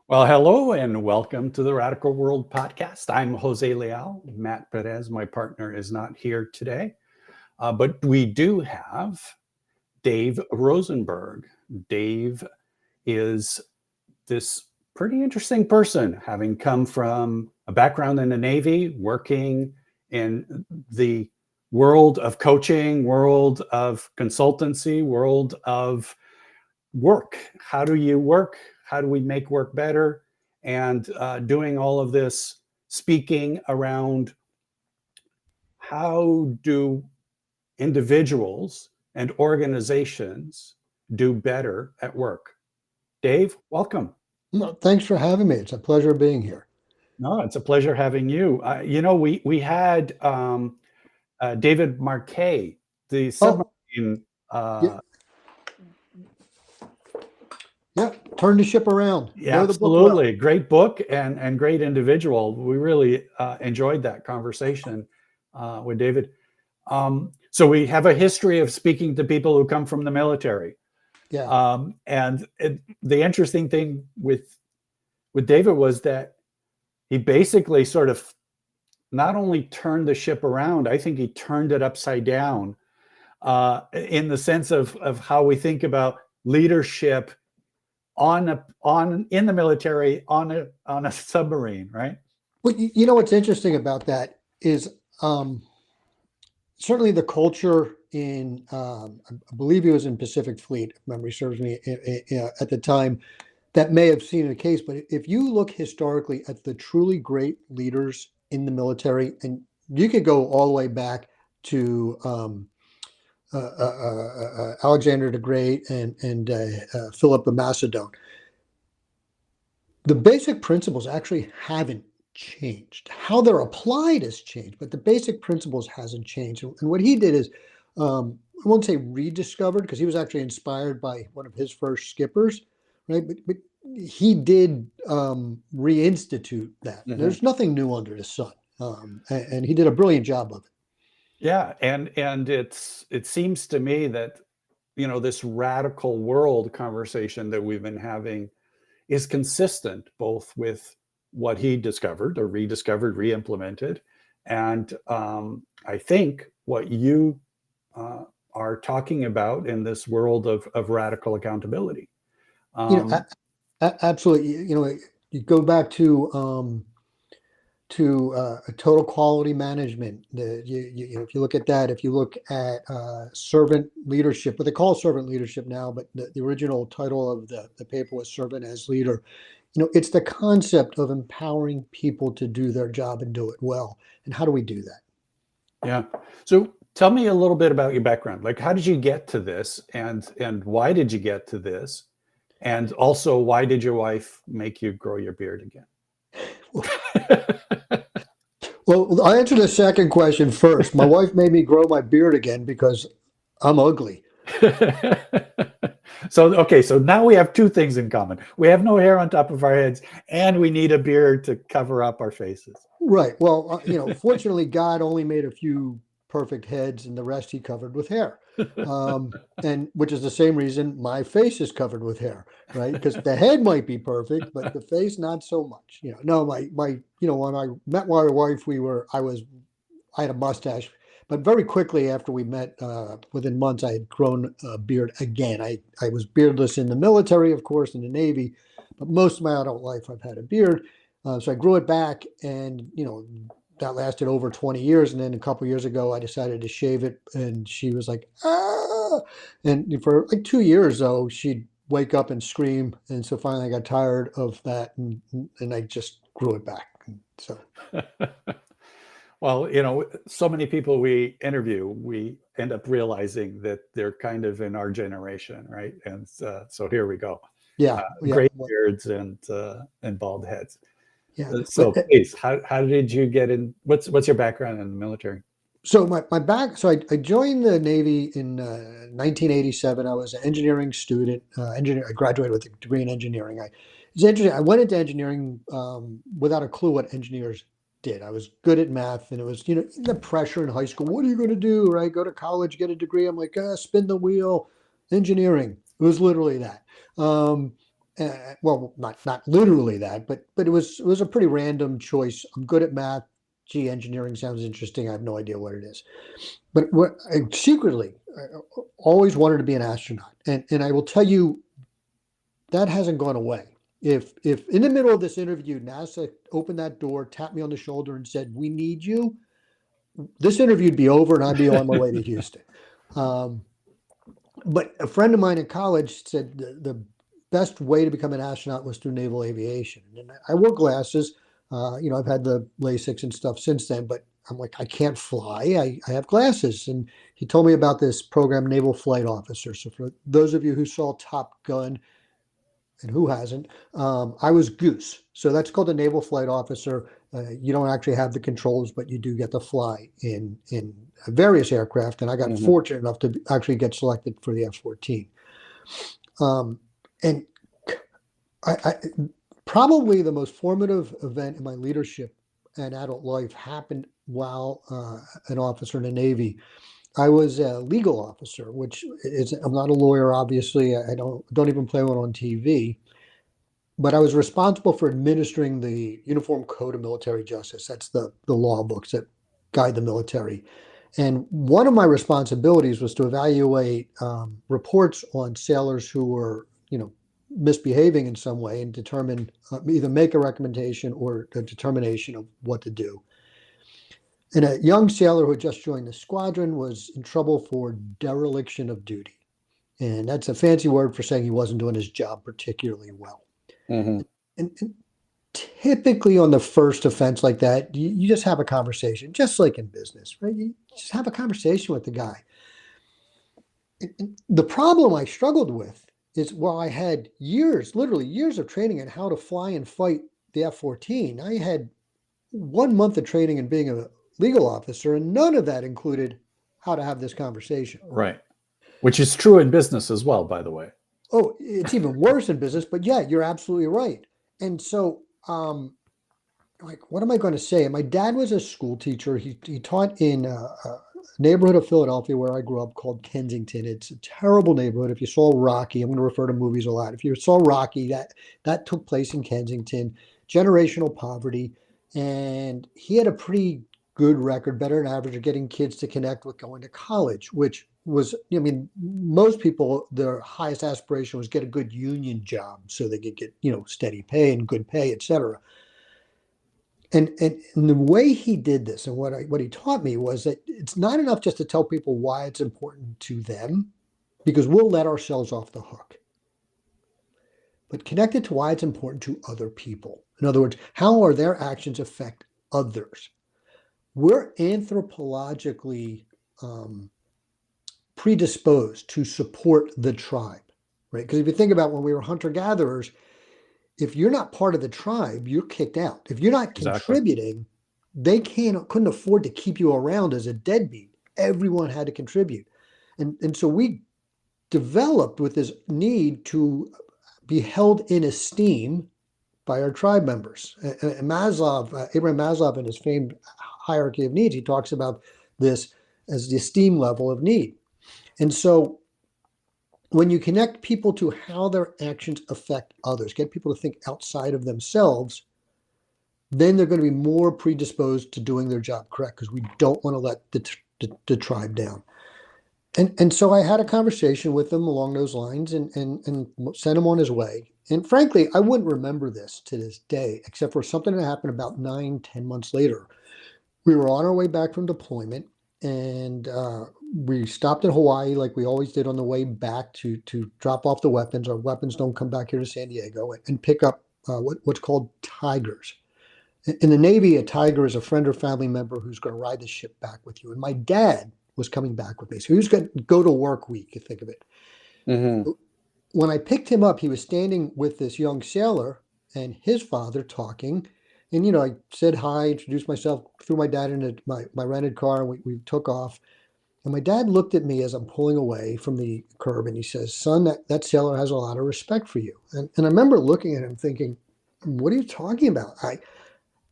Well, hello and welcome to the Radical World Podcast. I'm Jose Leal. Matt Perez, my partner, is not here today, but we do have Dave Rosenberg. Dave is this pretty interesting person, having come from a background in the Navy, working in the world of coaching, world of consultancy, world of work. How do you work? How do we make work better? And doing all of this speaking around how do individuals and organizations do better at work. Dave, welcome. No, thanks for having me. It's a pleasure being here. No, it's a pleasure having you. We had David Marquet, the Oh, submarine. yeah, Uh, yeah. Turn the ship around. yeah, Know the book well. absolutely. Great book and great individual. We really enjoyed that conversation with David. So we have a history of speaking to people who come from the military. Yeah. The interesting thing with David was that he basically sort of not only turned the ship around, I think he turned it upside down in the sense of how we think about leadership in the military on a submarine, right? Well, you know what's interesting about that is certainly the culture in, I believe he was in Pacific Fleet, if memory serves me, at the time, that may have seen the case. But if you look historically at the truly great leaders in the military, and you could go all the way back to Alexander the Great and Philip the Macedon, the basic principles actually haven't changed. How they're applied has changed, but the basic principles hasn't changed. And what he did is, I won't say rediscovered, because he was actually inspired by one of his first skippers, right? But he did reinstitute that. Mm-hmm. There's nothing new under the sun, and he did a brilliant job of it. Yeah, and it seems to me that this radical world conversation that we've been having is consistent both with what he discovered or rediscovered, re-implemented, and I think what you are talking about in this world of radical accountability. Absolutely. You go back to a total quality management. If you look at that, if you look at servant leadership, what they call servant leadership now, but the original title of the paper was Servant as Leader. It's the concept of empowering people to do their job and do it well. And how do we do that? Yeah. So tell me a little bit about your background. Like, how did you get to this, and why did you get to this? And also, why did your wife make you grow your beard again? Well, I'll answer the second question first. My wife made me grow my beard again because I'm ugly. So now we have two things in common. We have no hair on top of our heads, and we need a beard to cover up our faces. Right. Well, fortunately, God only made a few perfect heads, and the rest he covered with hair. And which is the same reason my face is covered with hair, right? Because the head might be perfect, but the face not so much. No, my when I met my wife, I had a mustache, but very quickly after we met, within months, I had grown a beard again. I was beardless in the military, of course, in the Navy, but most of my adult life I've had a beard. So I grew it back, and that lasted over 20 years. And then a couple of years ago, I decided to shave it, and she was like, ah. And for like 2 years, though, she'd wake up and scream. And so finally I got tired of that, and I just grew it back. So. Well, so many people we interview, we end up realizing that they're kind of in our generation, right? And so here we go. Yeah. Gray beards and bald heads. Yeah. So please, how did you get in? What's your background in the military? So I joined the Navy in 1987. I was an engineering student. I graduated with a degree in engineering. It's interesting. I went into engineering without a clue what engineers did. I was good at math, and it was the pressure in high school. What are you going to do? Right? Go to college, get a degree. I'm like, spin the wheel, engineering. It was literally that. well, not literally that, but it was a pretty random choice. I'm good at math. Gee, engineering sounds interesting. I have no idea what it is. But secretly, I always wanted to be an astronaut. And I will tell you, that hasn't gone away. If in the middle of this interview, NASA opened that door, tapped me on the shoulder and said, "We need you," this interview would be over and I'd be on my way to Houston. But a friend of mine in college said the best way to become an astronaut was through naval aviation. And I wore glasses. I've had the LASIK and stuff since then, but I'm like, I can't fly. I have glasses. And he told me about this program, Naval Flight Officer. So for those of you who saw Top Gun, and who hasn't, I was Goose. So that's called a Naval Flight Officer. You don't actually have the controls, but you do get to fly in various aircraft. And I got fortunate enough to actually get selected for the F-14. And I probably the most formative event in my leadership and adult life happened while an officer in the Navy. I was a legal officer, which is, I'm not a lawyer, obviously. I don't even play one on TV. But I was responsible for administering the Uniform Code of Military Justice. That's the law books that guide the military. And one of my responsibilities was to evaluate reports on sailors who were, misbehaving in some way and determine, either make a recommendation or a determination of what to do. And a young sailor who had just joined the squadron was in trouble for dereliction of duty. And that's a fancy word for saying he wasn't doing his job particularly well. And typically on the first offense like that, you just have a conversation, just like in business, right? You just have a conversation with the guy. And the problem I struggled with is, while I had literally years of training on how to fly and fight the F-14, I had 1 month of training in being a legal officer, and none of that included how to have this conversation. Right. Which is true in business as well, by the way. Oh, it's even worse in business, but yeah, you're absolutely right. And so, what am I going to say? And my dad was a school teacher. He taught in a neighborhood of Philadelphia where I grew up called Kensington. It's a terrible neighborhood. If you saw Rocky, I'm going to refer to movies a lot. If you saw Rocky, that took place in Kensington, generational poverty. And he had a pretty good record, better than average, of getting kids to connect with going to college, which was, most people, their highest aspiration was get a good union job so they could get, steady pay and good pay, et cetera. And the way he did this, and what he taught me, was that it's not enough just to tell people why it's important to them, because we'll let ourselves off the hook. But connect it to why it's important to other people. In other words, how are their actions affect others? We're anthropologically predisposed to support the tribe, right? Because if you think about when we were hunter-gatherers, if you're not part of the tribe, you're kicked out. If you're not contributing, they couldn't afford to keep you around as a deadbeat. Everyone had to contribute. And so we developed with this need to be held in esteem by our tribe members. And Abraham Maslow, in his famed hierarchy of needs, he talks about this as the esteem level of need. And so when you connect people to how their actions affect others, get people to think outside of themselves, then they're going to be more predisposed to doing their job correct, because we don't want to let the tribe down. And so I had a conversation with him along those lines and sent him on his way. And frankly, I wouldn't remember this to this day, except for something that happened about 9-10 months later. We were on our way back from deployment, and we stopped in Hawaii like we always did on the way back to drop off the weapons. Our weapons don't come back here to San Diego, and pick up what's called tigers. In the Navy, a tiger is a friend or family member who's going to ride the ship back with you. And my dad was coming back with me. So he was going to go to work week, you think of it. When I picked him up, he was standing with this young sailor and his father talking. And, I said hi, introduced myself, threw my dad into my rented car, and we took off. And my dad looked at me as I'm pulling away from the curb, and he says, "Son, that sailor has a lot of respect for you." And I remember looking at him thinking, what are you talking about?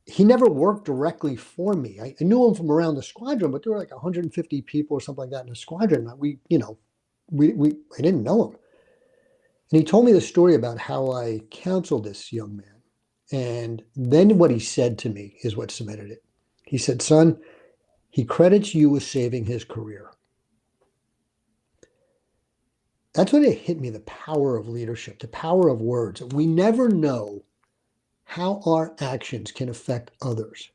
He never worked directly for me. I knew him from around the squadron, but there were like 150 people or something like that in the squadron. I didn't know him. And he told me the story about how I counseled this young man. And then what he said to me is what cemented it. He said, son, he credits you with saving his career. That's when it hit me, the power of leadership, the power of words. We never know how our actions can affect others.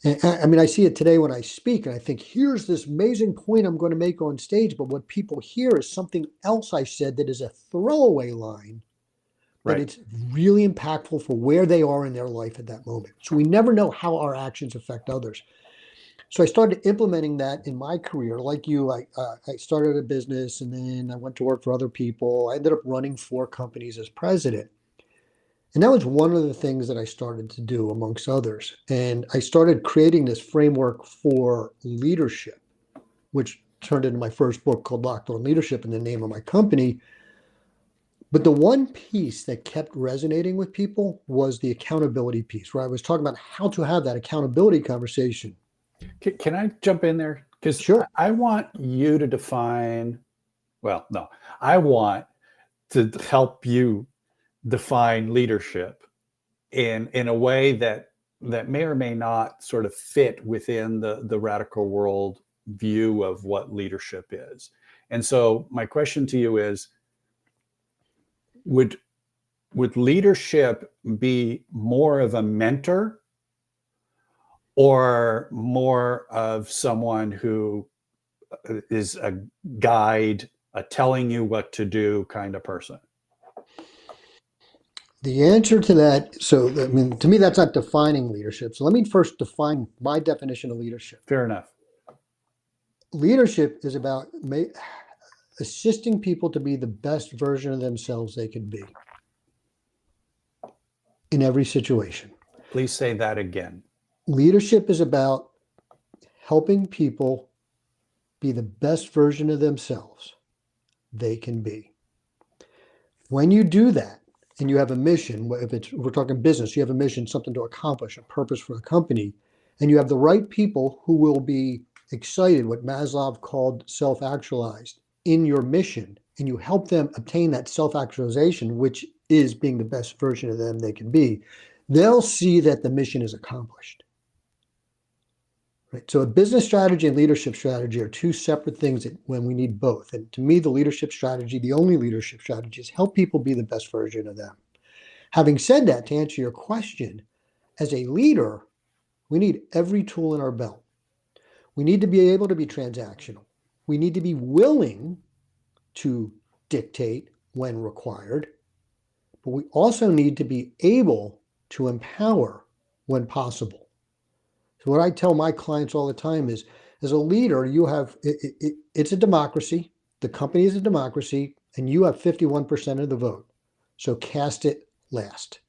And I mean, I see it today when I speak, and I think, here's this amazing point I'm going to make on stage. But what people hear is something else I said that is a throwaway line, but Right. it's really impactful for where they are in their life at that moment. So we never know how our actions affect others. So I started implementing that in my career. Like you, I started a business, and then I went to work for other people. I ended up running 4 companies as president. And that was one of the things that I started to do, amongst others. And I started creating this framework for leadership, which turned into my first book called Locked On Leadership, and the name of my company. But the one piece that kept resonating with people was the accountability piece, where I was talking about how to have that accountability conversation. Can I jump in there? Because Sure. I want you to define, well, no, I want to help you define leadership in a way that may or may not sort of fit within the radical world view of what leadership is. And so my question to you is, would leadership be more of a mentor or more of someone who is a guide, a telling you what to do kind of person? The answer to that, so I mean, to me, that's not defining leadership. So let me first define my definition of leadership. Fair enough. Leadership is about assisting people to be the best version of themselves they can be in every situation. Please say that again. Leadership is about helping people be the best version of themselves they can be. When you do that, and you have a mission, if we're talking business, you have a mission, something to accomplish, a purpose for the company, and you have the right people who will be excited, what Maslow called self-actualized, in your mission, and you help them obtain that self-actualization, which is being the best version of them they can be, they'll see that the mission is accomplished. Right? So a business strategy and leadership strategy are 2 separate things when we need both. And to me, the leadership strategy, the only leadership strategy, is help people be the best version of them. Having said that, to answer your question, as a leader, we need every tool in our belt. We need to be able to be transactional. We need to be willing to dictate when required, but we also need to be able to empower when possible. So what I tell my clients all the time is, as a leader, it's a democracy. The company is a democracy, and you have 51% of the vote. So cast it last.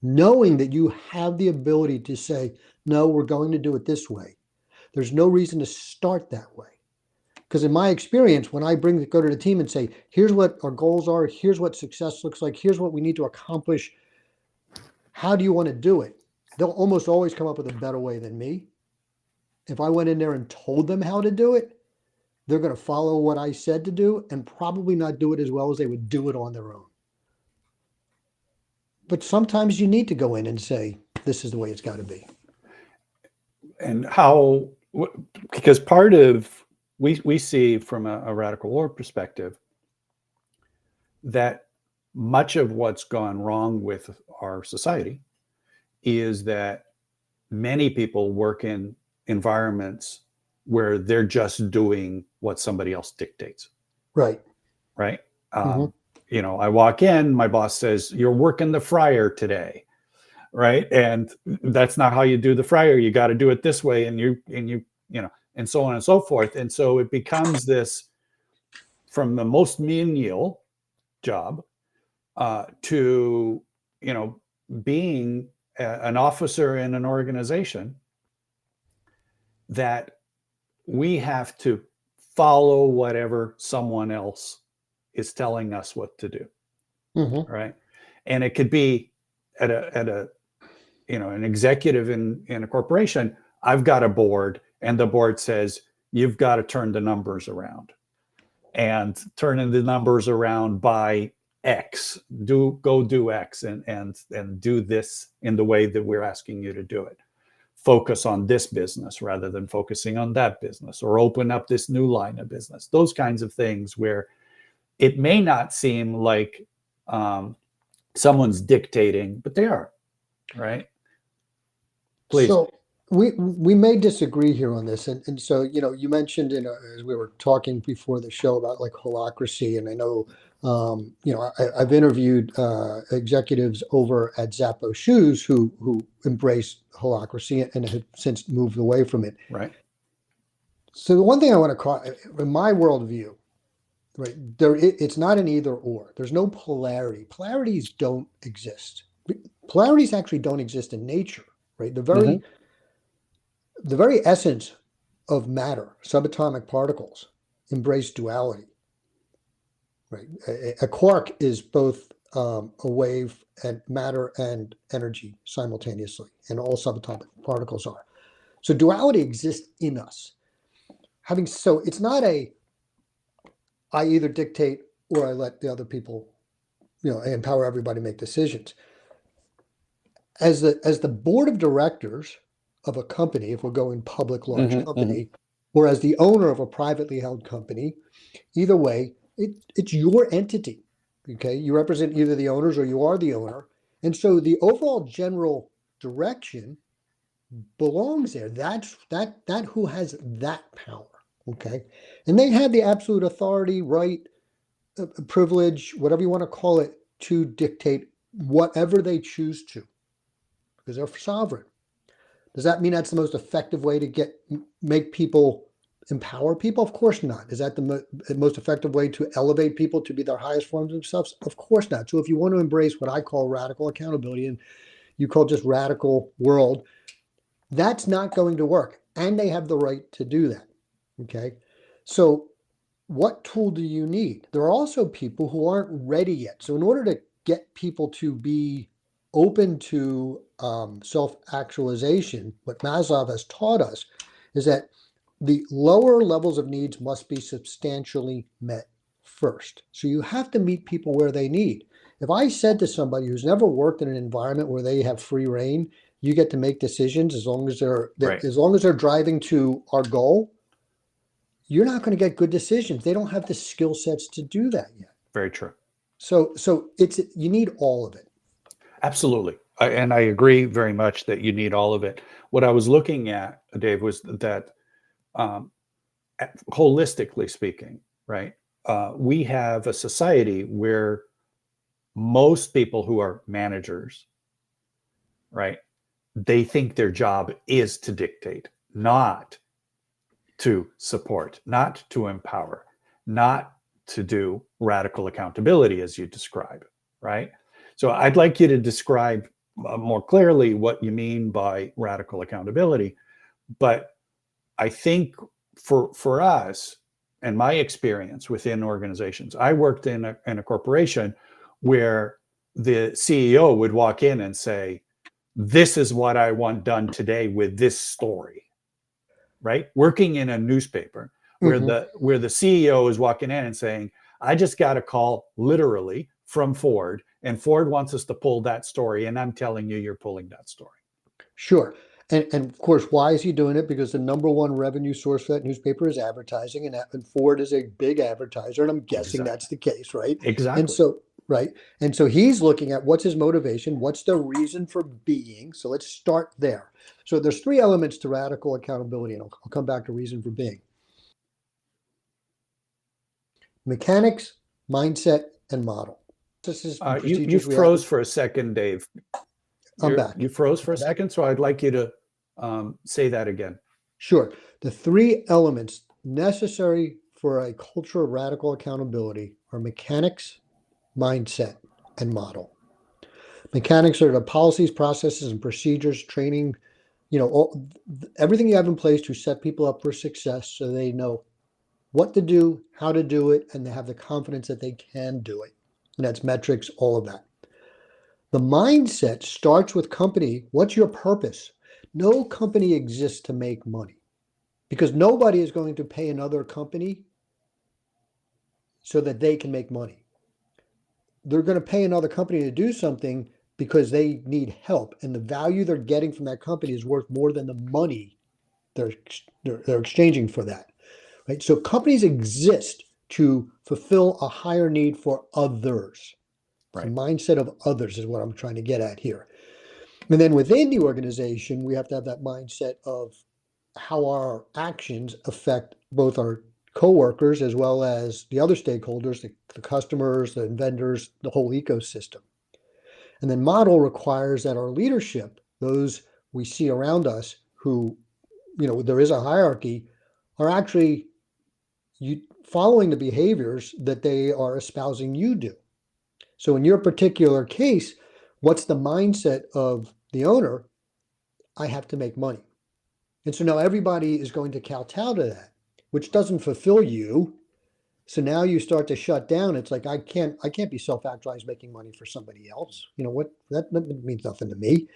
Knowing that you have the ability to say, no, we're going to do it this way. There's no reason to start that way. Because in my experience, when I go to the team and say, here's what our goals are, here's what success looks like, here's what we need to accomplish, how do you want to do it? They'll almost always come up with a better way than me. If I went in there and told them how to do it, they're going to follow what I said to do and probably not do it as well as they would do it on their own. But sometimes you need to go in and say, this is the way it's got to be. And how, because part of, we see from a radical world perspective that much of what's gone wrong with our society is that many people work in environments where they're just doing what somebody else dictates. Right. Right. You know, I walk in, my boss says, you're working the fryer today. Right. And that's not how you do the fryer. You got to do it this way. And you know, and so on and so forth. And so it becomes this, from the most menial job to, you know, being an officer in an organization, that we have to follow whatever someone else is telling us what to do. Right. And it could be at a you know, an executive in a corporation. I've got a board, and the board says, you've got to turn the numbers around. and turning the numbers around by X. Go do X and do this in the way that we're asking you to do it. Focus on this business rather than focusing on that business, or open up this new line of business. Those kinds of things where it may not seem like someone's dictating, but they are, right? Please. So we may disagree here on this, and so you mentioned as we were talking before the show about like holacracy, and I know I've interviewed executives over at Zappos Shoes who embrace holacracy and have since moved away from it. Right. So the one thing I want to call, in my worldview, right, it's not an either or. There's no polarity. Polarities don't exist. Polarities actually don't exist in nature, right? The very essence of matter, subatomic particles, embrace duality. Right. A quark is both a wave and matter and energy simultaneously, and all subatomic particles are. So duality exists in us. So it's not I either dictate or I let the other people, I empower everybody to make decisions. As the board of directors of a company, if we're going public large company, or as the owner of a privately held company, either way, it's your entity. Okay, you represent either the owners or you are the owner, and so the overall general direction belongs there. That's who has that power. Okay, and they have the absolute authority, right, privilege, whatever you want to call it, to dictate whatever they choose to, because they're sovereign. Does that mean that's the most effective way to make people, empower people? Of course not. Is that the most effective way to elevate people to be their highest forms of themselves? Of course not. So if you want to embrace what I call radical accountability, and you call just radical world, that's not going to work. And they have the right to do that. Okay. So what tool do you need? There are also people who aren't ready yet. So in order to get people to be open to self-actualization, what Maslow has taught us is that the lower levels of needs must be substantially met first. So you have to meet people where they need. If I said to somebody who's never worked in an environment where they have free reign, you get to make decisions as long as they're driving to our goal, you're not going to get good decisions. They don't have the skill sets to do that yet. Very true. So you need all of it. Absolutely. And I agree very much that you need all of it. What I was looking at, Dave, was that holistically speaking, right, we have a society where most people who are managers, right, they think their job is to dictate, not to support, not to empower, not to do radical accountability, as you describe, right? So I'd like you to describe more clearly what you mean by radical accountability. But I think for us, and my experience within organizations, I worked in a corporation where the CEO would walk in and say, "This is what I want done today with this story," right? Working in a newspaper where the CEO is walking in and saying, "I just got a call literally from Ford, and Ford wants us to pull that story, and I'm telling you, you're pulling that story." Sure. And of course, why is he doing it? Because the number one revenue source for that newspaper is advertising, and Ford is a big advertiser, and I'm guessing that's the case, right? Exactly. And so, right. And so he's looking at what's his motivation, what's the reason for being. So let's start there. So there's three elements to radical accountability, and I'll come back to reason for being. Mechanics, mindset, and model. You froze for a second, Dave. I'm back. You froze for a second, so I'd like you to say that again. Sure. The three elements necessary for a culture of radical accountability are mechanics, mindset, and model. Mechanics are the policies, processes, and procedures, training, everything you have in place to set people up for success so they know what to do, how to do it, and they have the confidence that they can do it. And that's metrics, all of that. The mindset starts with company. What's your purpose? No company exists to make money, because nobody is going to pay another company so that they can make money. They're going to pay another company to do something because they need help, and the value they're getting from that company is worth more than the money they're exchanging for that. Right? So companies exist to fulfill a higher need for others. Right. The mindset of others is what I'm trying to get at here. And then within the organization, we have to have that mindset of how our actions affect both our coworkers as well as the other stakeholders, the customers, the vendors, the whole ecosystem. And then model requires that our leadership, those we see around us who, there is a hierarchy, are actually following the behaviors that they are espousing you do. So in your particular case, what's the mindset of the owner? I have to make money. And so now everybody is going to kowtow to that, which doesn't fulfill you. So now you start to shut down. It's like, I can't be self-actualized making money for somebody else. What that means nothing to me.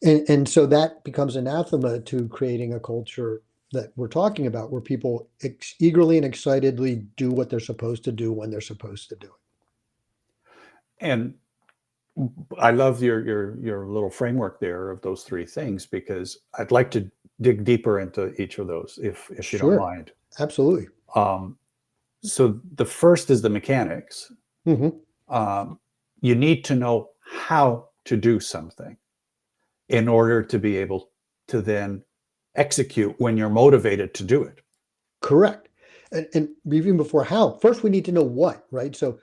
And so that becomes anathema to creating a culture that we're talking about, where people eagerly and excitedly do what they're supposed to do when they're supposed to do it. And I love your little framework there of those three things, because I'd like to dig deeper into each of those if you don't mind. Absolutely. So the first is the mechanics. Mm-hmm. You need to know how to do something in order to be able to then execute when you're motivated to do it. Correct. And even before how, first we need to know what, right? So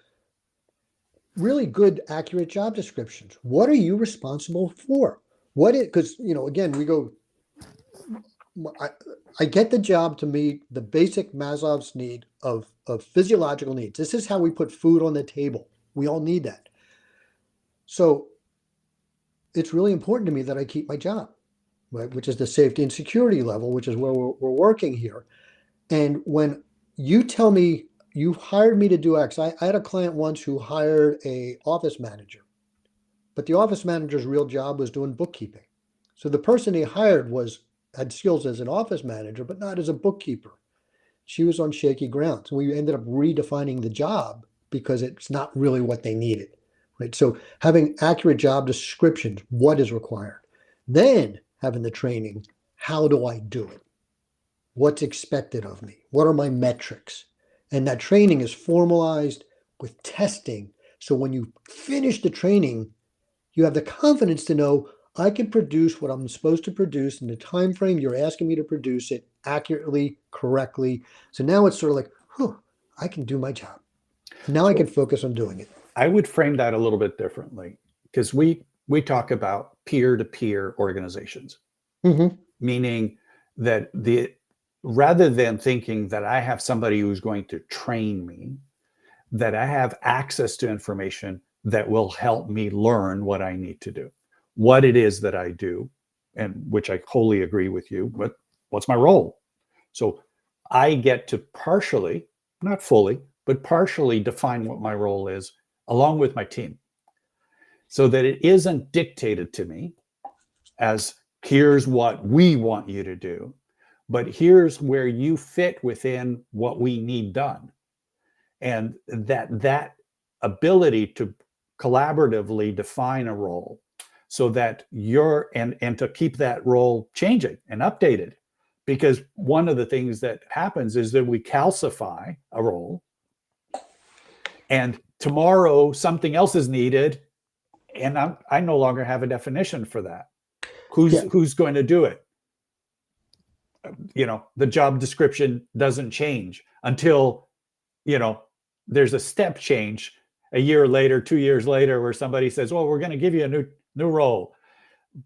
really good, accurate job descriptions. What are you responsible for? Because, again, we go, I get the job to meet the basic Maslow's need of physiological needs. This is how we put food on the table. We all need that. So it's really important to me that I keep my job, right? Which is the safety and security level, which is where we're working here. And when you tell me you hired me to do X, I had a client once who hired a office manager, but the office manager's real job was doing bookkeeping. So the person he hired had skills as an office manager, but not as a bookkeeper. She was on shaky ground. So we ended up redefining the job because it's not really what they needed, right? So having accurate job descriptions, what is required, then having the training, how do I do it? What's expected of me? What are my metrics? And that training is formalized with testing. So when you finish the training, you have the confidence to know I can produce what I'm supposed to produce in the time frame you're asking me to produce it accurately, correctly. So now it's sort of like, I can do my job. Now I can focus on doing it. I would frame that a little bit differently, because we talk about peer-to-peer organizations, Mm-hmm. meaning that rather than thinking that I have somebody who's going to train me, that I have access to information that will help me learn what I need to do, what it is that I do, and which I wholly agree with you, but what's my role? So I get to partially, not fully, but partially define what my role is along with my team, so that it isn't dictated to me as here's what we want you to do, but here's where you fit within what we need done. And that ability to collaboratively define a role, so that and to keep that role changing and updated. Because one of the things that happens is that we calcify a role, and tomorrow something else is needed, and I no longer have a definition for that. Who's going to do it? The job description doesn't change until, there's a step change a year later, 2 years later, where somebody says, well, we're going to give you a new role.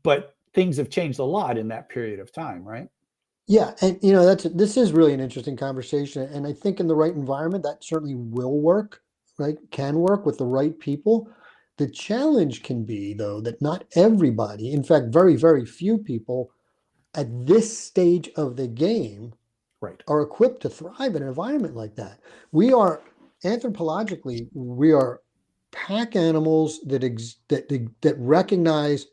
But things have changed a lot in that period of time, right? Yeah. And, this is really an interesting conversation. And I think in the right environment, that certainly will work, right? Can work with the right people. The challenge can be, though, that not everybody, in fact, very, very few people at this stage of the game are equipped to thrive in an environment like that. We are, anthropologically, we are pack animals that recognize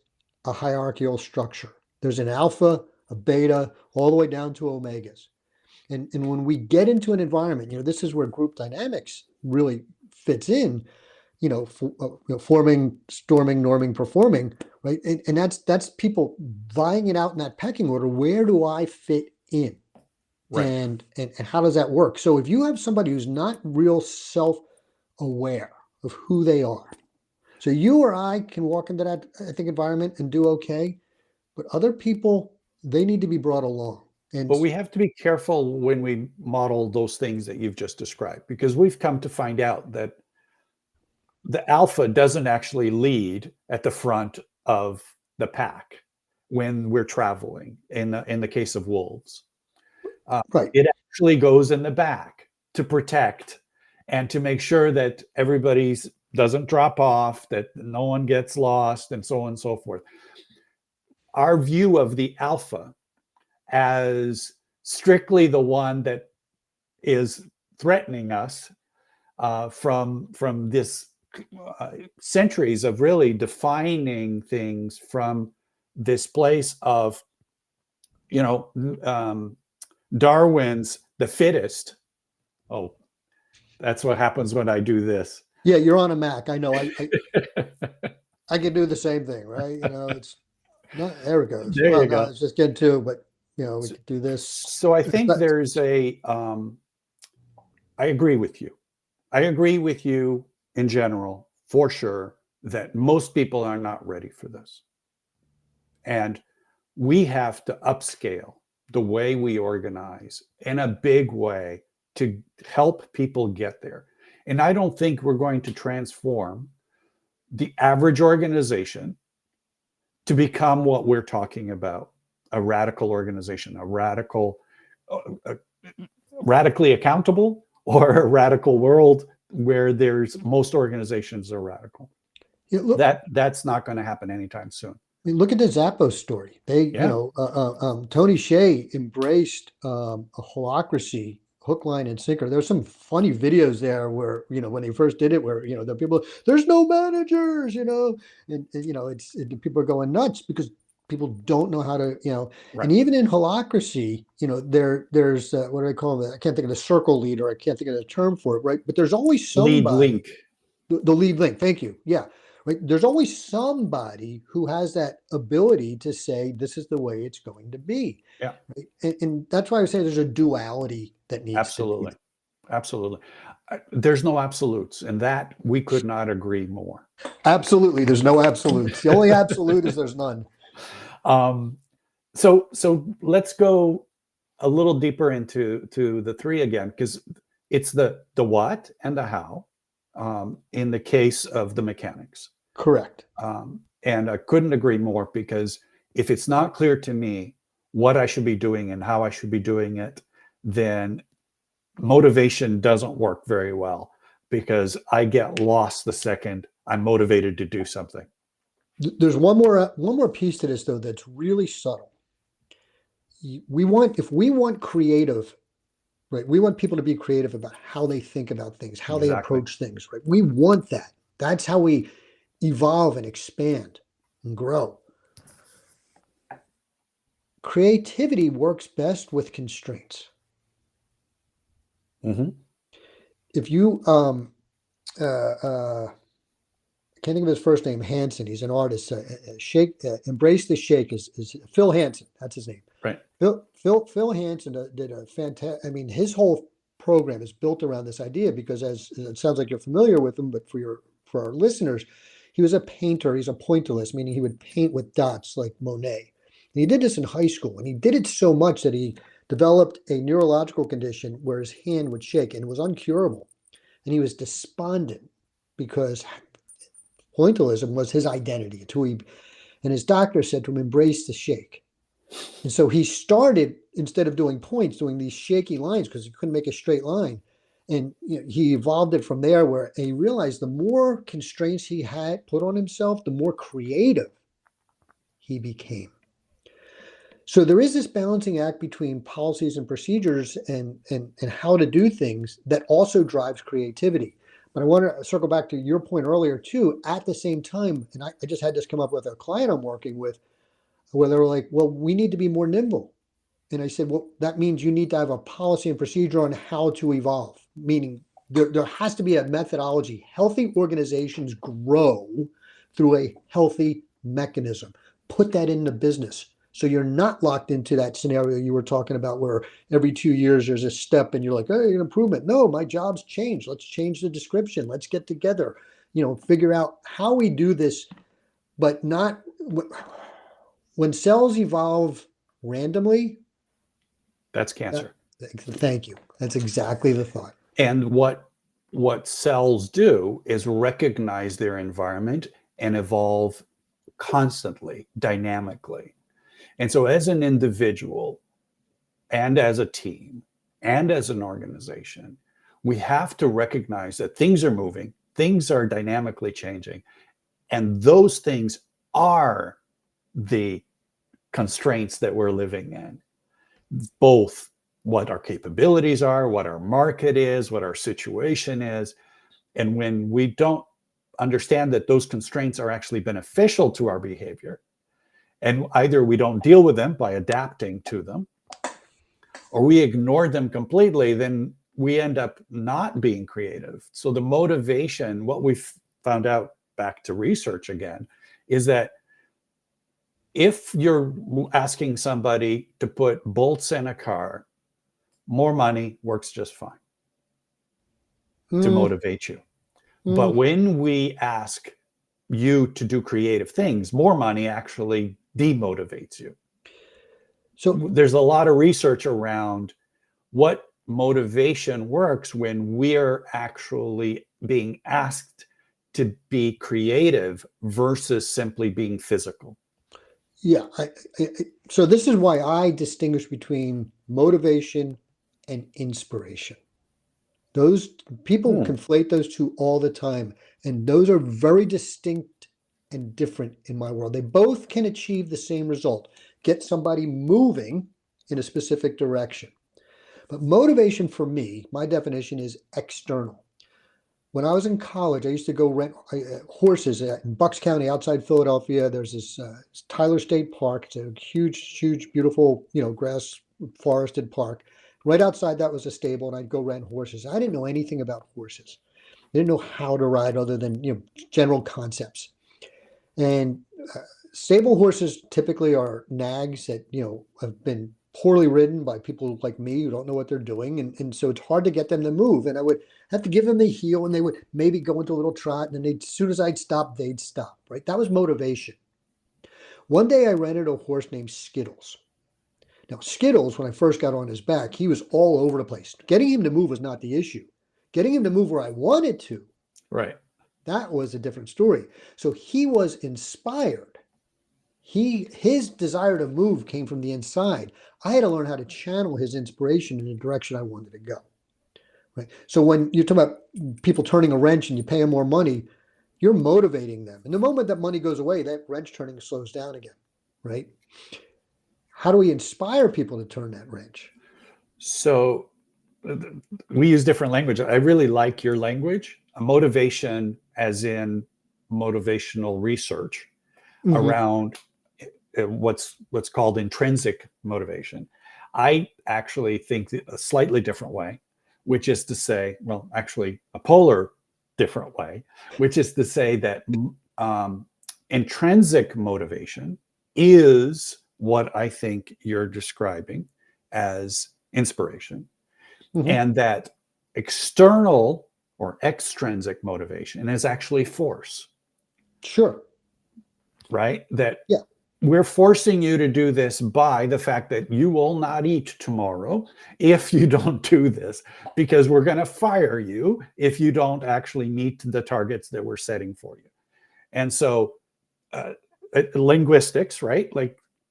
a hierarchical structure. There's an alpha, a beta, all the way down to omegas. And when we get into an environment, this is where group dynamics really fits in, forming, storming, norming, performing, right? And that's people vying it out in that pecking order. Where do I fit in? Right. And how does that work? So if you have somebody who's not real self-aware of who they are, so you or I can walk into that, I think, environment and do okay, but other people, they need to be brought along. And But we have to be careful when we model those things that you've just described, because we've come to find out that the alpha doesn't actually lead at the front of the pack when we're traveling in the case of wolves. right. It actually goes in the back to protect and to make sure that everybody doesn't drop off, that no one gets lost, and so on and so forth. Our view of the alpha as strictly the one that is threatening us from this centuries of really defining things from this place of, Darwin's the fittest. Oh, that's what happens when I do this. Yeah, you're on a Mac. I know. I can do the same thing, right? It's not, there it goes. There Well, you no, go. it's just getting to, but we could do this. So I think there's I agree with you. I agree with you in general, for sure, that most people are not ready for this. And we have to upscale the way we organize in a big way to help people get there. And I don't think we're going to transform the average organization to become what we're talking about, a radical organization, a radically accountable, or a radical world where most organizations are radical. Yeah, look, that's not going to happen anytime soon. I mean, look at the Zappos story. They, Tony Hsieh embraced a holacracy, hook, line, and sinker. There's some funny videos there where, when they first did it, where, the people, there's no managers, and people are going nuts because people don't know how to, Right. And even in holacracy, there's what do I call it? I can't think of the circle leader. I can't think of the term for it, right? But there's always somebody. Lead link. The lead link. Thank you. Yeah. Right. There's always somebody who has that ability to say, this is the way it's going to be. Yeah. Right? And that's why I say there's a duality that needs Absolutely. to be. Absolutely. There's no absolutes, and that we could not agree more. Absolutely. There's no absolutes. The only absolute is there's none. So let's go a little deeper into the three again, because it's the what and the how in the case of the mechanics. Correct. And I couldn't agree more, because if it's not clear to me what I should be doing and how I should be doing it, then motivation doesn't work very well, because I get lost the second I'm motivated to do something. There's one more piece to this, though, that's really subtle. If we want creative, right? We want people to be creative about how they think about things, how they approach things, right? We want that. That's how we evolve and expand and grow. Creativity works best with constraints. Mm-hmm. If you, I can't think of his first name, Hansen. He's an artist. Embrace the Shake is Phil Hansen. That's his name. Right. Phil Hansen did a fantastic. I mean, his whole program is built around this idea, because, as it sounds like you're familiar with him, but for our listeners, he was a painter. He's a pointillist, meaning he would paint with dots like Monet. And he did this in high school, and he did it so much that he developed a neurological condition where his hand would shake, and it was uncurable. And he was despondent because pointillism was his identity. It's who and his doctor said to him, embrace the shake. And so he started, instead of doing points, doing these shaky lines, because he couldn't make a straight line. And he evolved it from there, where he realized the more constraints he had put on himself, the more creative he became. So there is this balancing act between policies and procedures and how to do things that also drives creativity. But I want to circle back to your point earlier too. At the same time, and I just had this come up with a client I'm working with, where they were like, well, we need to be more nimble. And I said, well, that means you need to have a policy and procedure on how to evolve, meaning there has to be a methodology. Healthy organizations grow through a healthy mechanism. Put that into business. So you're not locked into that scenario you were talking about where every 2 years there's a step and you're like, hey, an improvement. No, my job's changed. Let's change the description. Let's get together, figure out how we do this, but not when cells evolve randomly. That's cancer. Thank you. That's exactly the thought. And what cells do is recognize their environment and evolve constantly, dynamically. And so as an individual and as a team and as an organization, we have to recognize that things are moving, things are dynamically changing, and those things are the constraints that we're living in, both what our capabilities are, what our market is, what our situation is. And when we don't understand that those constraints are actually beneficial to our behavior, and either we don't deal with them by adapting to them, or we ignore them completely, then we end up not being creative. So the motivation, what we've found out, back to research again, is that if you're asking somebody to put bolts in a car, more money works just fine to motivate you. But when we ask you to do creative things, more money actually demotivates you. So there's a lot of research around what motivation works when we're actually being asked to be creative versus simply being physical. Yeah. So this is why I distinguish between motivation and inspiration. Those people conflate those two all the time, and those are very distinct and different in my world. They both can achieve the same result, get somebody moving in a specific direction. But motivation for me, my definition is external. When I was in college, I used to go rent horses in Bucks County outside Philadelphia. There's this Tyler State Park. It's a huge, beautiful, grass forested park. Right outside that was a stable, and I'd go rent horses. I didn't know anything about horses. I didn't know how to ride other than general concepts. And stable horses typically are nags that have been poorly ridden by people like me who don't know what they're doing, and so it's hard to get them to move. And I would have to give them the heel, and they would maybe go into a little trot, and then as soon as I'd stop, they'd stop. Right? That was motivation. One day I rented a horse named Skittles. Now, Skittles, when I first got on his back, he was all over the place. Getting him to move was not the issue. Getting him to move where I wanted to, right, that was a different story. So he was inspired. His desire to move came from the inside. I had to learn how to channel his inspiration in the direction I wanted to go. Right. So when you talk about people turning a wrench and you pay them more money, you're motivating them. And the moment that money goes away, that wrench turning slows down again. Right. How do we inspire people to turn that wrench? So we use different language. I really like your language. Motivation, as in motivational research around what's called intrinsic motivation. I actually think a slightly different way, which is to say, well, actually a polar different way, which is to say that intrinsic motivation is what I think you're describing as inspiration, and that external or extrinsic motivation is actually force. Sure. Right? That we're forcing you to do this by the fact that you will not eat tomorrow if you don't do this, because we're going to fire you if you don't actually meet the targets that we're setting for you. And so linguistics, right?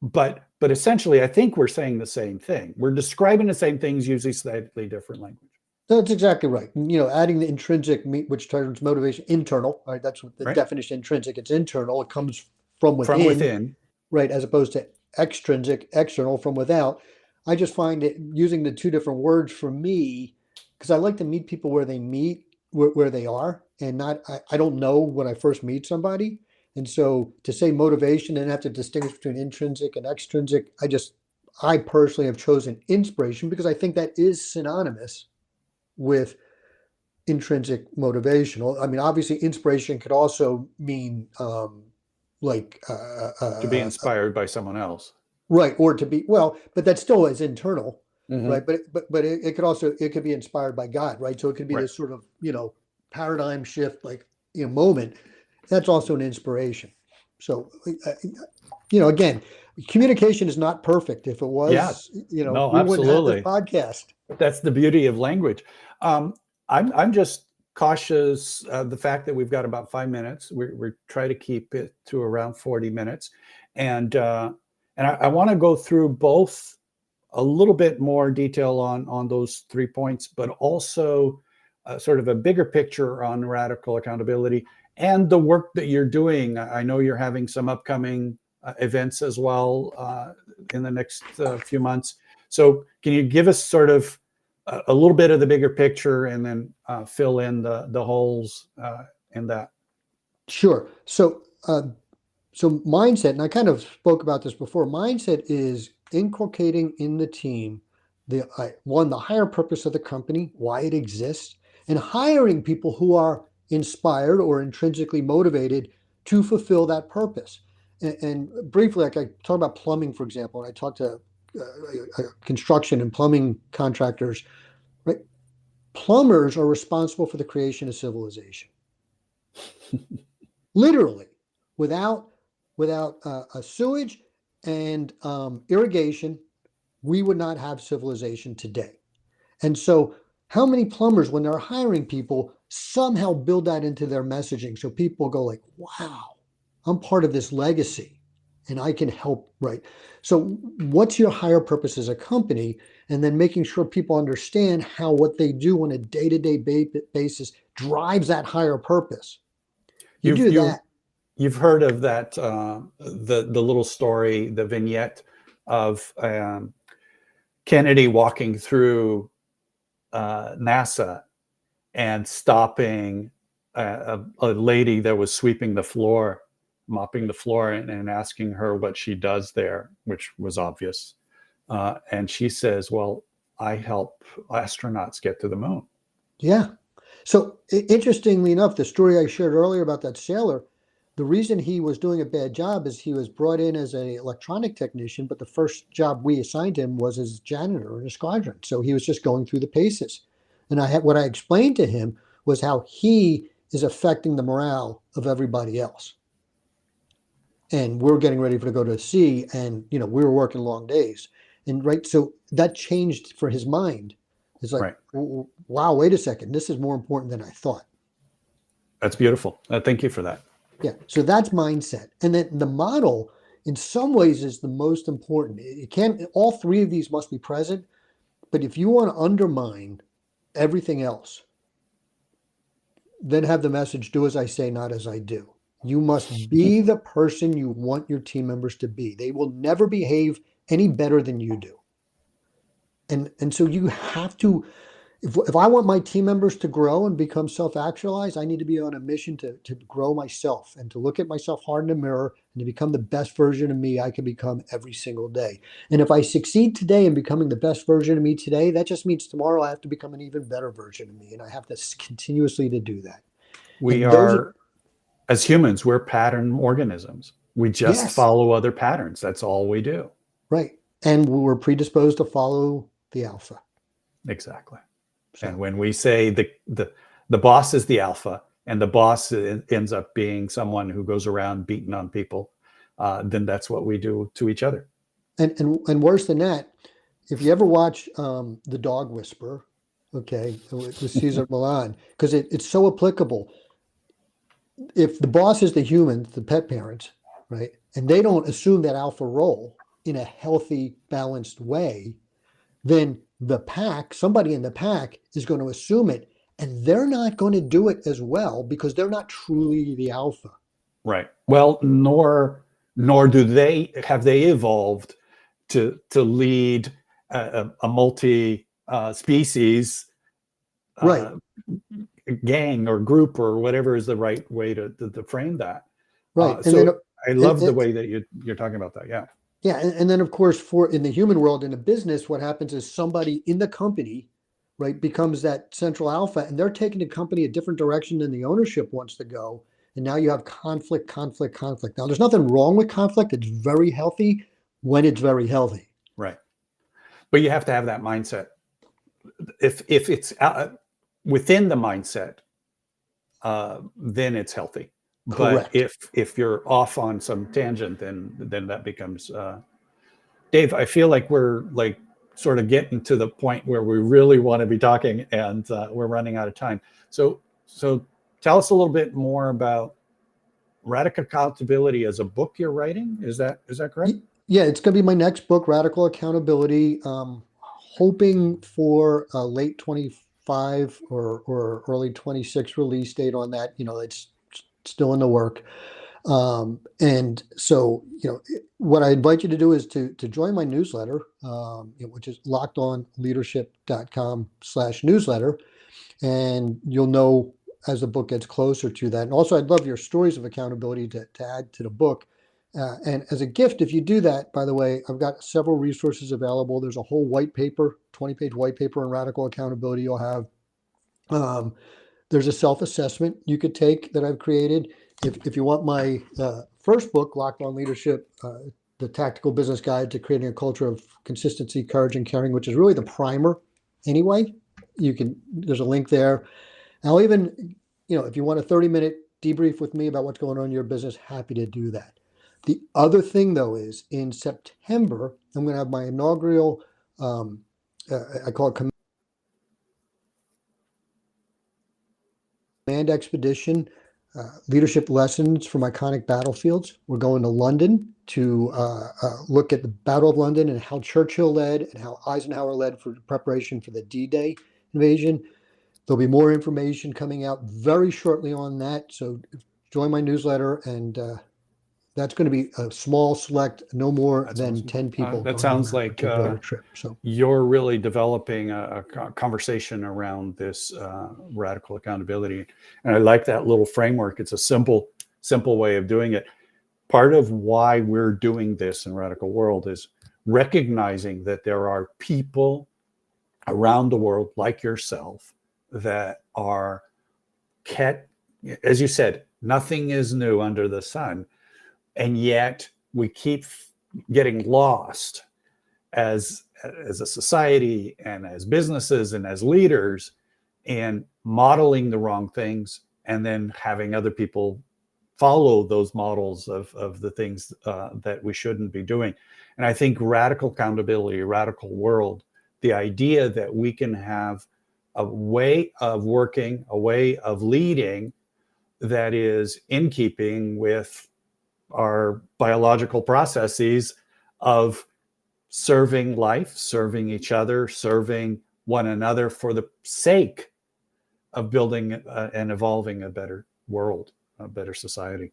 But essentially, I think we're saying the same thing. We're describing the same things using slightly different language. That's exactly right. Adding the intrinsic, which turns motivation internal, right? That's what the definition intrinsic. It's internal. It comes from within. From within. Right, as opposed to extrinsic, external, from without. I just find it using the two different words for me, because I like to meet people where they are, and not, I don't know when I first meet somebody. And so to say motivation and have to distinguish between intrinsic and extrinsic, I personally have chosen inspiration because I think that is synonymous with intrinsic motivation. I mean, obviously, inspiration could also mean like To be inspired by someone else. right, or to be well, but that still is internal, Hmm. right? But it could also it could be inspired by God, right? So it could be Right. this sort of paradigm shift, like moment. That's also an inspiration. So again, communication is not perfect. If it Yeah. was, No, we wouldn't have this absolutely. podcast. That's the beauty of language. I'm just cautious of the fact that we've got about 5 minutes. We're trying to keep it to around 40 minutes, and I want to go through both a little bit more detail on those 3 points, but also sort of a bigger picture on radical accountability and the work that you're doing. I know you're having some upcoming events as well in the next few months. So can you give us sort of a little bit of the bigger picture and then fill in the holes in that? Sure. So mindset, and I kind of spoke about this before. Mindset is inculcating in the team the higher purpose of the company, why it exists, and hiring people who are inspired or intrinsically motivated to fulfill that purpose. And briefly, like I talk about plumbing, for example, and I talk to construction and plumbing contractors. Right, plumbers are responsible for the creation of civilization. Literally, without a sewage and irrigation, we would not have civilization today. And so, how many plumbers, when they're hiring people, somehow build that into their messaging so people go like, "Wow, I'm part of this legacy, and I can help." Right. So, what's your higher purpose as a company, and then making sure people understand how what they do on a day-to-day basis drives that higher purpose. You You've do you've that. you've heard of that the little story, the vignette of Kennedy walking through NASA and stopping a lady that was sweeping the floor, mopping the floor, and asking her what she does there, which was obvious. And she says, "Well, I help astronauts get to the moon." Yeah. So interestingly enough, the story I shared earlier about that sailor, the reason he was doing a bad job is he was brought in as an electronic technician, but the first job we assigned him was as janitor in a squadron. So he was just going through the paces. And what I explained to him was how he is affecting the morale of everybody else. And we're getting ready to go to sea, and we were working long days. And right, so that changed for his mind. It's like, Right. wow, wait a second, this is more important than I thought. That's beautiful. Thank you for that. Yeah, so that's mindset. And then the model, in some ways, is the most important. It can't, all three of these must be present, but if you want to undermine everything else, then have the message, do as I say, not as I do. You must be the person you want your team members to be. They will never behave any better than you do. And so you have to, if I want my team members to grow and become self-actualized, I need to be on a mission to grow myself and to look at myself hard in the mirror and to become the best version of me I can become every single day. And if I succeed today in becoming the best version of me today, that just means tomorrow I have to become an even better version of me. And I have to continuously to do that. We And those are, are, as humans, we're pattern organisms. We just yes, follow other patterns. That's all we do. right. And we're predisposed to follow the alpha. Exactly. So, And when we say the boss is the alpha, and the boss ends up being someone who goes around beating on people, then that's what we do to each other. and worse than that, if you ever watch The Dog Whisperer, okay, with Cesar Millan, because it's so applicable. If the boss is the humans, the pet parents, right, and they don't assume that alpha role in a healthy, balanced way, then the pack, somebody in the pack is going to assume it, and they're not going to do it as well because they're not truly the alpha. Right. Well, nor do they evolved to lead a multi species Right, gang or group or whatever is the right way to frame that. right. And then So I it, love the it, way that you're talking about that. Yeah. yeah, and then of course, for in the human world, in a business, what happens is somebody in the company right, becomes that central alpha, and they're taking the company a different direction than the ownership wants to go. And now you have conflict, conflict, conflict. Now, there's nothing wrong with conflict. It's very healthy when it's very healthy. Right. But you have to have that mindset. If it's within the mindset, then it's healthy. Correct. But if you're off on some tangent, then that becomes Dave, I feel like we're like sort of getting to the point where we really want to be talking, and we're running out of time. So tell us a little bit more about Radical Accountability as a book you're writing. Is that correct? Yeah, it's going to be my next book, Radical Accountability. Hoping for a late 25 or early 26 release date on that. It's still in the work. And so, what I invite you to do is to join my newsletter, which is lockedonleadership.com/newsletter. And you'll know as the book gets closer to that. And also, I'd love your stories of accountability to add to the book. And as a gift, if you do that, by the way, I've got several resources available. There's a whole white paper, 20-page white paper on radical accountability you'll have. There's a self-assessment you could take that I've created. If you want my first book, Locked On Leadership, the Tactical Business Guide to Creating a Culture of Consistency, Courage, and Caring, which is really the primer anyway, there's a link there. I'll even, if you want a 30-minute debrief with me about what's going on in your business, happy to do that. The other thing, though, is in September, I'm going to have my inaugural, I call it Command Expedition, Leadership Lessons from Iconic Battlefields. We're going to London to look at the Battle of London and how Churchill led and how Eisenhower led for preparation for the D-Day invasion. There'll be more information coming out very shortly on that. So join my newsletter, and that's going to be a small select, no more than awesome. 10 people. That sounds like trip. So you're really developing a conversation around this radical accountability. And I like that little framework. It's a simple way of doing it. Part of why we're doing this in Radical World is recognizing that there are people around the world like yourself that are, as you said, nothing is new under the sun. And yet we keep getting lost as a society and as businesses and as leaders, and modeling the wrong things, and then having other people follow those models of the things that we shouldn't be doing. And I think radical accountability, radical world, the idea that we can have a way of working, a way of leading that is in keeping with our biological processes of serving life, serving each other, serving one another for the sake of building and evolving a better world, a better society.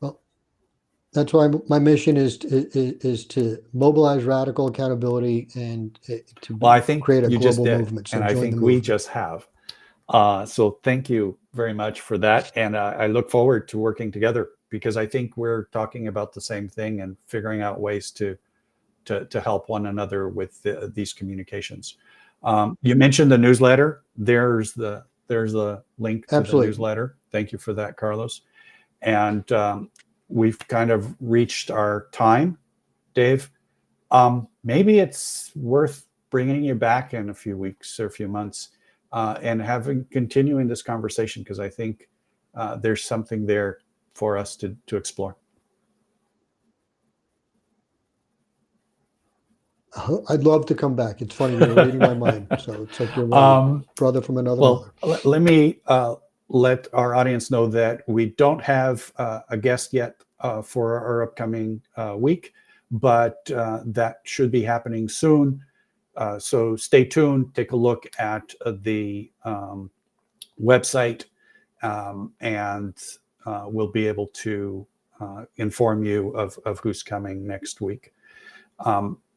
Well, that's why my mission is to mobilize radical accountability and to I think create a you just global did, movement. So and I think we just have. So thank you very much for that. And I look forward to working together, because I think we're talking about the same thing and figuring out ways to help one another with these communications. You mentioned the newsletter. There's the link to Absolutely. the newsletter. Thank you for that, Carlos. And we've kind of reached our time, Dave. Maybe it's worth bringing you back in a few weeks or a few months and continuing this conversation, because I think there's something there for us to explore. I'd love to come back. It's funny, you're reading my mind. So it's like you're my brother from another mother. Let me let our audience know that we don't have a guest yet for our upcoming week, but that should be happening soon. So stay tuned, take a look at the website, and we'll be able to inform you of who's coming next week.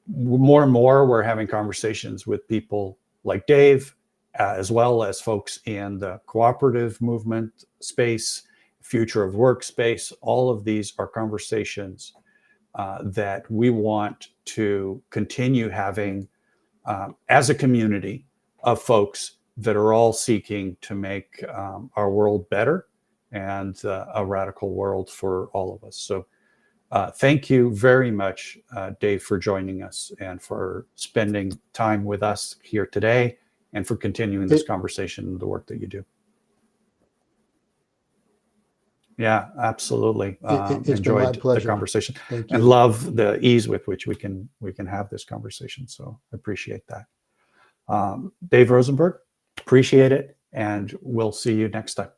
More and more, we're having conversations with people like Dave, as well as folks in the cooperative movement space, future of work space. All of these are conversations that we want to continue having as a community of folks that are all seeking to make our world better and a radical world for all of us. So thank you very much, Dave, for joining us and for spending time with us here today and for continuing this conversation and the work that you do. Yeah, absolutely. It's been my Enjoyed pleasure. the conversation. Thank you. And love the ease with which we can have this conversation. So I appreciate that. Dave Rosenberg, appreciate it. And we'll see you next time.